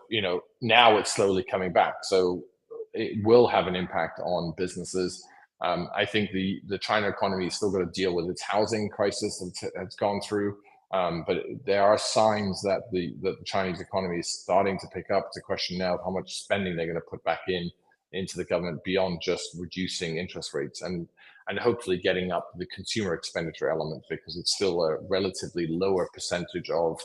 now it's slowly coming back. So it will have an impact on businesses. I think the China economy is still going to deal with its housing crisis that it's gone through. But there are signs that the Chinese economy is starting to pick up. It's a question now of how much spending they're going to put back into the government beyond just reducing interest rates, and hopefully getting up the consumer expenditure element, because it's still a relatively lower percentage of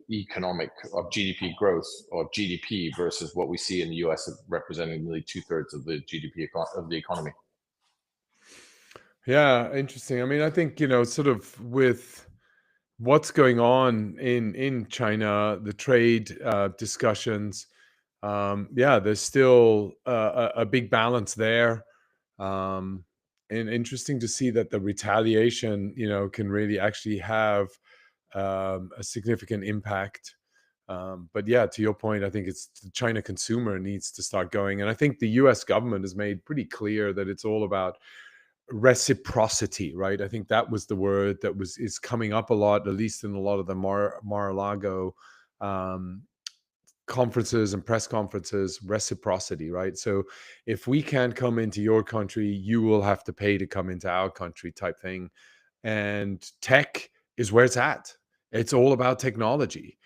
GDP growth, or GDP, versus what we see in the US, representing nearly 2/3 of the GDP of the economy. Yeah, interesting. I mean, I think, sort of with what's going on in China, the trade discussions, there's still a big balance there. And interesting to see that the retaliation, can really actually have a significant impact. But yeah, to your point, I think it's the China consumer needs to start going. And I think the US government has made pretty clear that it's all about reciprocity, right? I think that was the word that is coming up a lot, at least in a lot of the Mar-a-Lago conferences and press conferences. Reciprocity, right? So if we can't come into your country, you will have to pay to come into our country, type thing. And tech is where it's at. It's all about technology,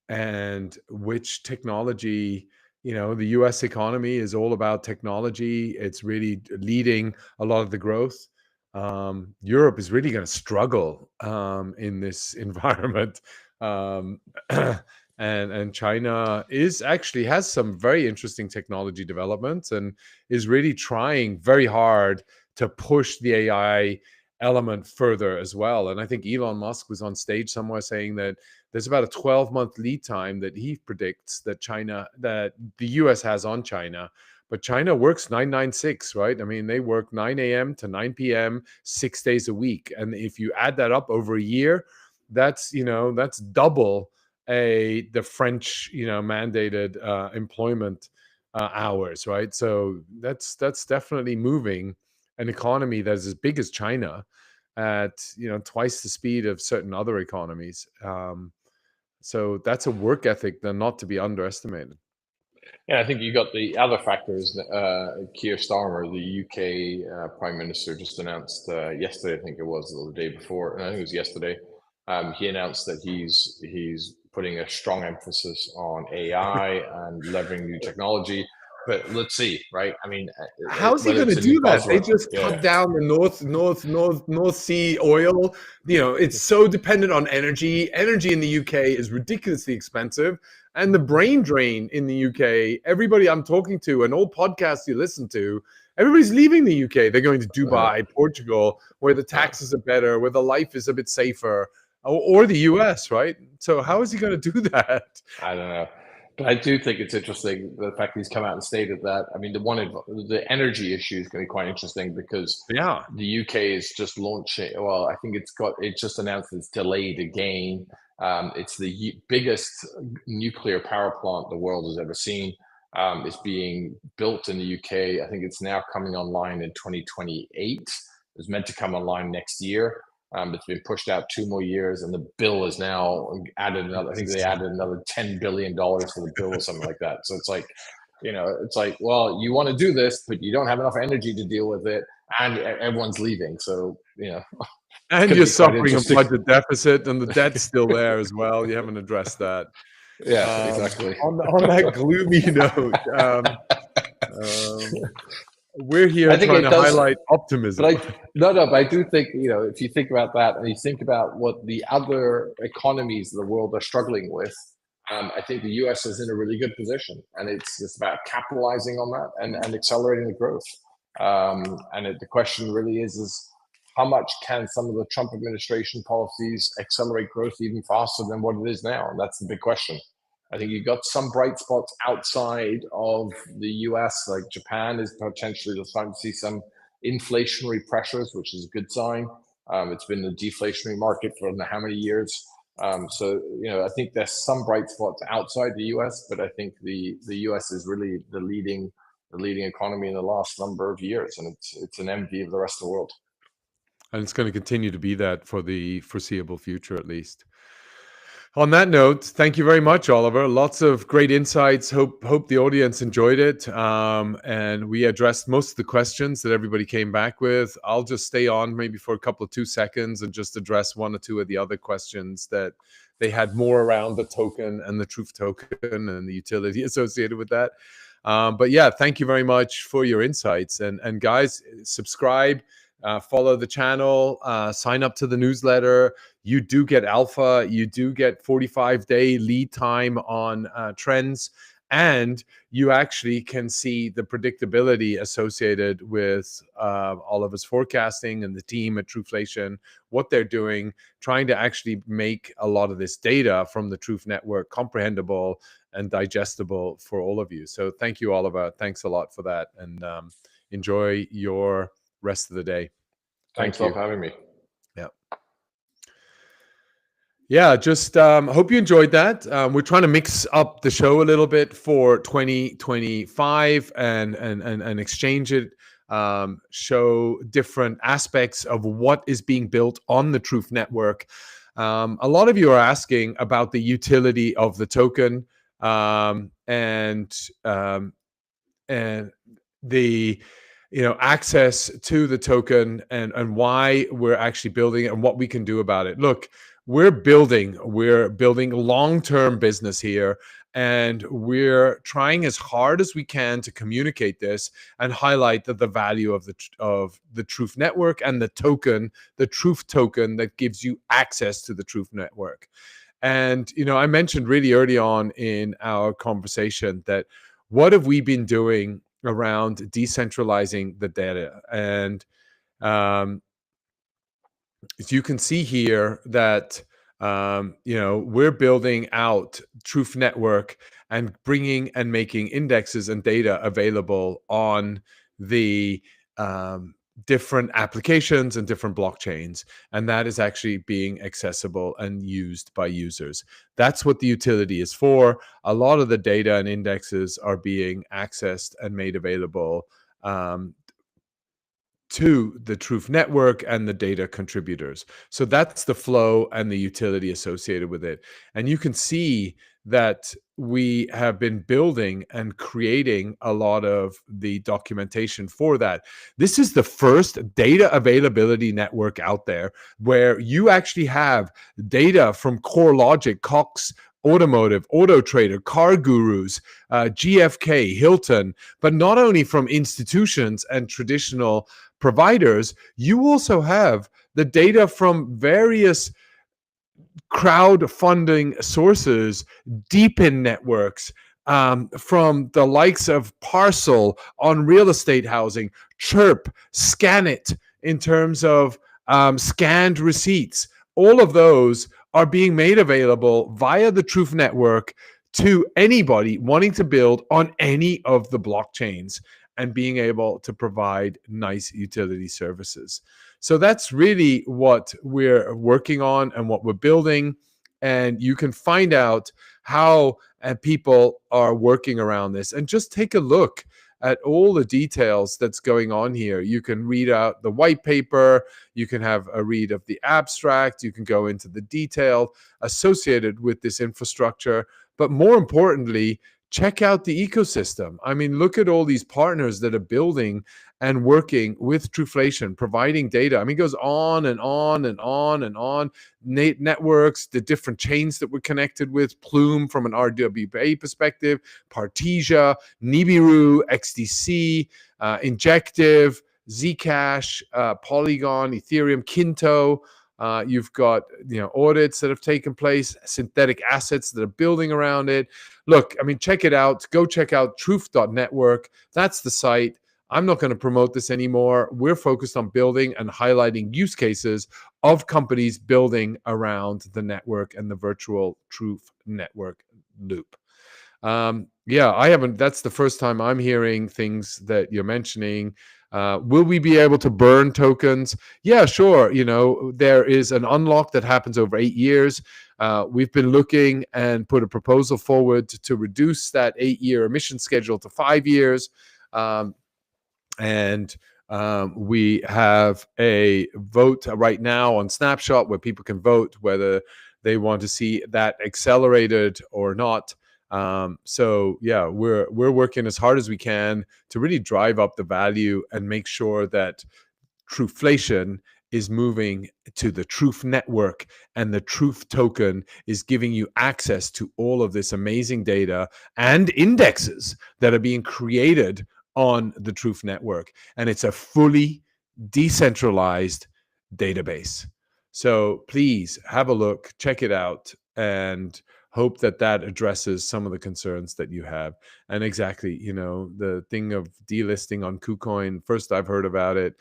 and which technology the US economy is all about technology. It's really leading a lot of the growth. Europe is really going to struggle in this environment. Um, and China has some very interesting technology developments and is really trying very hard to push the AI element further as well. And I think Elon Musk was on stage somewhere saying that there's about a 12-month lead time that he predicts that the US has on China. But China works 996, right? I mean, they work 9 a.m. to 9 p.m., 6 days a week. And if you add that up over a year, that's double the French, mandated employment hours, right? So that's definitely moving an economy that is as big as China at twice the speed of certain other economies. So that's a work ethic that not to be underestimated. Yeah, I think you got the other factors. Keir Starmer, the UK Prime Minister, just announced yesterday, I think it was, or the day before, and I think it was yesterday. He announced that he's putting a strong emphasis on AI and leveraging new technology. But let's see, right? I mean, how's he going to do that? They just cut down the North Sea oil. It's so dependent on energy. Energy in the UK is ridiculously expensive, and the brain drain in the UK. Everybody I'm talking to, and all podcasts you listen to, everybody's leaving the UK. They're going to Dubai, Portugal, where the taxes are better, where the life is a bit safer, or the US, right? So how is he going to do that? I don't know. But I do think it's interesting the fact that he's come out and stated that. I mean, the energy issue is going to be quite interesting because the UK is just launching. Well, I think it just announced it's delayed again. It's the biggest nuclear power plant the world has ever seen. It's being built in the UK. I think it's now coming online in 2028. It was meant to come online next year. It's been pushed out 2 more years, and the bill is now added another. I think they added another $10 billion to the bill or something like that. So it's like, well, you want to do this, but you don't have enough energy to deal with it, and everyone's leaving. So and you're suffering a budget deficit, and the debt's still there as well. You haven't addressed that. Yeah, exactly. On that gloomy note. We're here trying to highlight optimism. But I do think, if you think about that and you think about what the other economies of the world are struggling with, I think the US is in a really good position, and it's just about capitalizing on that and accelerating the growth. The question really is how much can some of the Trump administration policies accelerate growth even faster than what it is now? And that's the big question. I think you've got some bright spots outside of the US, like Japan is potentially starting to see some inflationary pressures, which is a good sign. It's been a deflationary market for I don't know how many years. So I think there's some bright spots outside the US, but I think the US is really the leading economy in the last number of years, and it's an envy of the rest of the world. And it's going to continue to be that for the foreseeable future, at least. On that note, thank you very much, Oliver. Lots of great insights. Hope the audience enjoyed it. And we addressed most of the questions that everybody came back with. I'll just stay on maybe for a couple of 2 seconds and just address 1 or 2 of the other questions that they had more around the token and the Truth token and the utility associated with that. But yeah, thank you very much for your insights. And guys, subscribe. Follow the channel, sign up to the newsletter. You do get alpha. You do get 45-day lead time on trends. And you actually can see the predictability associated with Oliver's forecasting and the team at Truflation, what they're doing, trying to actually make a lot of this data from the Truth Network comprehensible and digestible for all of you. So thank you, Oliver. Thanks a lot for that. And enjoy your rest of the day. Thanks for having me. Yeah, just hope you enjoyed that. We're trying to mix up the show a little bit for 2025 and exchange it, show different aspects of what is being built on the Truth Network. A lot of you are asking about the utility of the token and the access to the token and why we're actually building it and what we can do about it. Look, we're building long-term business here, And we're trying as hard as we can to communicate this and highlight the value of the Truth Network and the token, the Truth token that gives you access to the Truth Network. And, I mentioned really early on in our conversation that what have we been doing around decentralizing the data? And as you can see here that, we're building out Truth Network and bringing and making indexes and data available on the different applications and different blockchains. And that is actually being accessible and used by users. That's what the utility is for. A lot of the data and indexes are being accessed and made available to the Truth Network and the data contributors. So that's the flow and the utility associated with it. And you can see that we have been building and creating a lot of the documentation for that. This is the first data availability network out there where you actually have data from CoreLogic, Cox Automotive, Auto Trader, Car Gurus, GfK, Hilton, but not only from institutions and traditional providers, you also have the data from various crowdfunding sources, deep in networks, from the likes of Parcel on real estate housing, Chirp, Scanit in terms of scanned receipts. All of those are being made available via the Truth Network to anybody wanting to build on any of the blockchains and being able to provide nice utility services. So that's really what we're working on and what we're building. And you can find out how people are working around this. And just take a look at all the details that's going on here. You can read out the white paper. You can have a read of the abstract. You can go into the detail associated with this infrastructure. But more importantly, check out the ecosystem. I mean, look at all these partners that are building and working with Truflation, providing data. I mean, it goes on and on and on and on. Networks, the different chains that we're connected with, Plume from an RWA perspective, Partisia, Nibiru, XDC, Injective, Zcash, Polygon, Ethereum, Kinto. You've got audits that have taken place, synthetic assets that are building around it. Look, I mean, check it out. Go check out truth.network. That's the site. I'm not going to promote this anymore. We're focused on building and highlighting use cases of companies building around the network and the virtual Truth Network loop. That's the first time I'm hearing things that you're mentioning. Will we be able to burn tokens? Yeah, sure. There is an unlock that happens over 8 years. We've been looking and put a proposal forward to reduce that 8-year emission schedule to 5 years. We have a vote right now on Snapshot where people can vote whether they want to see that accelerated or not. We're working as hard as we can to really drive up the value and make sure that Truflation is moving to the Truth Network, and the Truth token is giving you access to all of this amazing data and indexes that are being created on the Truth Network. And it's a fully decentralized database. So please have a look, check it out, and hope that addresses some of the concerns that you have. And exactly, the thing of delisting on KuCoin, first I've heard about it.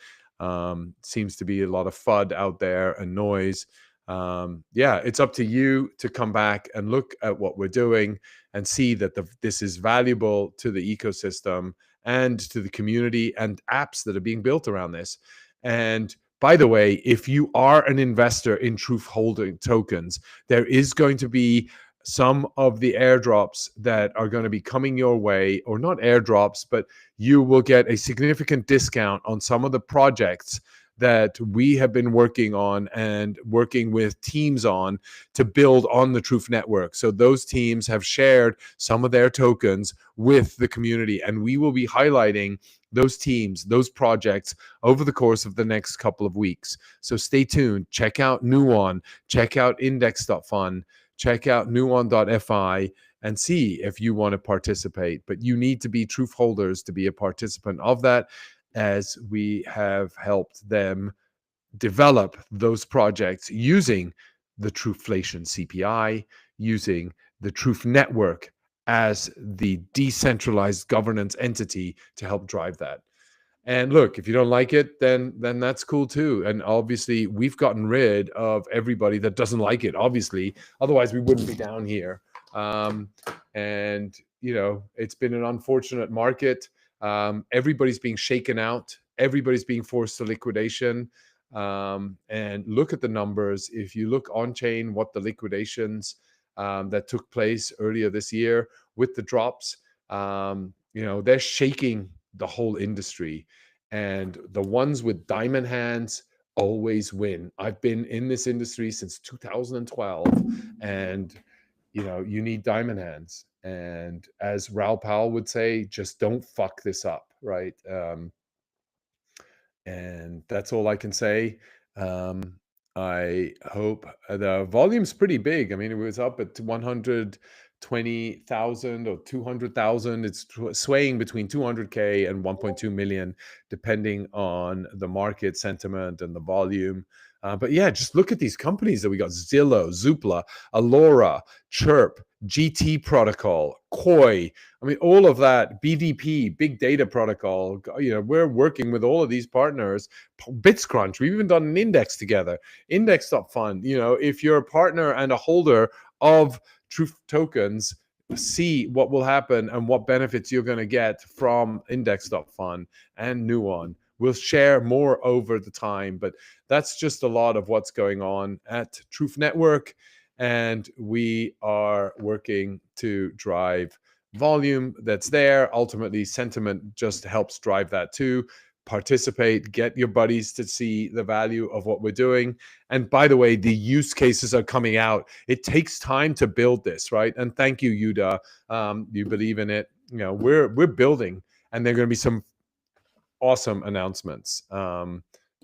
Seems to be a lot of FUD out there and noise. It's up to you to come back and look at what we're doing and see that this is valuable to the ecosystem and to the community and apps that are being built around this. And by the way, if you are an investor in Truth holding tokens, there is going to be some of the airdrops that are going to be coming your way, or not airdrops, but you will get a significant discount on some of the projects that we have been working on and working with teams on to build on the Truth Network. So those teams have shared some of their tokens with the community, and we will be highlighting those teams, those projects over the course of the next couple of weeks. So stay tuned. Check out Nuon, check out Index.fun, check out nuon.fi, and see if you want to participate. But you need to be truth holders to be a participant of that, as we have helped them develop those projects using the Truflation CPI, using the Truth Network as the decentralized governance entity to help drive that. And look, if you don't like it, then that's cool too. And obviously, we've gotten rid of everybody that doesn't like it. Obviously, otherwise we wouldn't be down here. And you know, it's been an unfortunate market. Everybody's being shaken out. Everybody's being forced to liquidation. And look at the numbers. If you look on chain, what the liquidations that took place earlier this year with the drops, you know, they're shaking the whole industry. And the ones with diamond hands always win. I've been in this industry since 2012, and you know, you need diamond hands. And as Raoul Pal would say, just don't fuck this up, right? And that's all I can say. I hope the volume's pretty big. I mean, it was up at 120,000 or 200,000. It's swaying between 200K and 1.2 million, depending on the market sentiment and the volume. But yeah, just look at these companies that we got: Zillow, Zoopla, Alora, Chirp, GT Protocol, Koi. I mean, all of that, BDP, Big Data Protocol. You know, we're working with all of these partners. BitsCrunch, we've even done an index together. Index.fund. You know, if you're a partner and a holder of Truth tokens, see what will happen and what benefits you're going to get from Index.fund and Nuon. We'll share more over the time, but that's just a lot of what's going on at Truth Network. And we are working to drive volume that's there. Ultimately, sentiment just helps drive that too. Participate, get your buddies to see the value of what we're doing. And by the way, the use cases are coming out. It takes time to build this, right? And thank you, Yuda. You believe in it. You know, we're building, and there are going to be some awesome announcements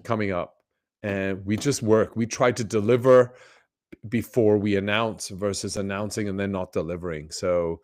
coming up. And we just work. We try to deliver before we announce versus announcing and then not delivering. So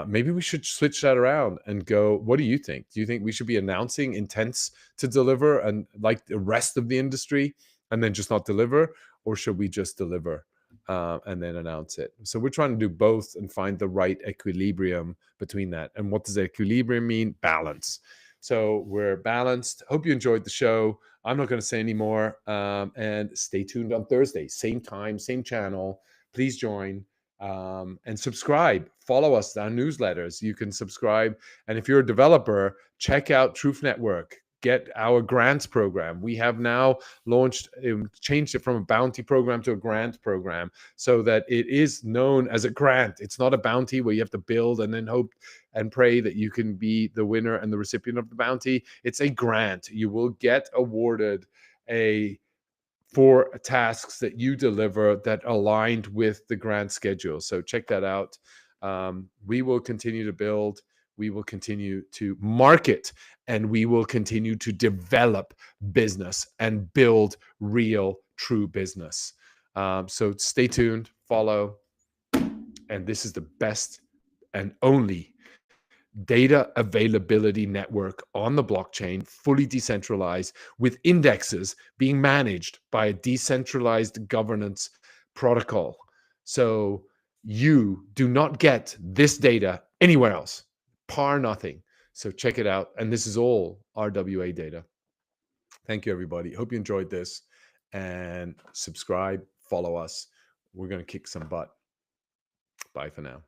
maybe we should switch that around and go, what do you think? Do you think we should be announcing intents to deliver and like the rest of the industry and then just not deliver? Or should we just deliver and then announce it? So we're trying to do both and find the right equilibrium between that. And what does equilibrium mean? Balance. So we're balanced. Hope you enjoyed the show. I'm not going to say any more. And stay tuned on Thursday. Same time, same channel. Please join and subscribe. Follow us on newsletters. You can subscribe. And if you're a developer, check out Truth Network. Get our grants program. We have now launched, changed it from a bounty program to a grant program so that it is known as a grant. It's not a bounty where you have to build and then hope and pray that you can be the winner and the recipient of the bounty. It's a grant. You will get awarded for tasks that you deliver that aligned with the grant schedule. So check that out. We will continue to build. We will continue to market, and we will continue to develop business and build real, true business. So stay tuned, follow. And this is the best and only data availability network on the blockchain, fully decentralized, with indexes being managed by a decentralized governance protocol. So you do not get this data anywhere else, par nothing. So check it out. And this is all RWA data. Thank you, everybody. Hope you enjoyed this, and subscribe, follow us. We're going to kick some butt. Bye for now.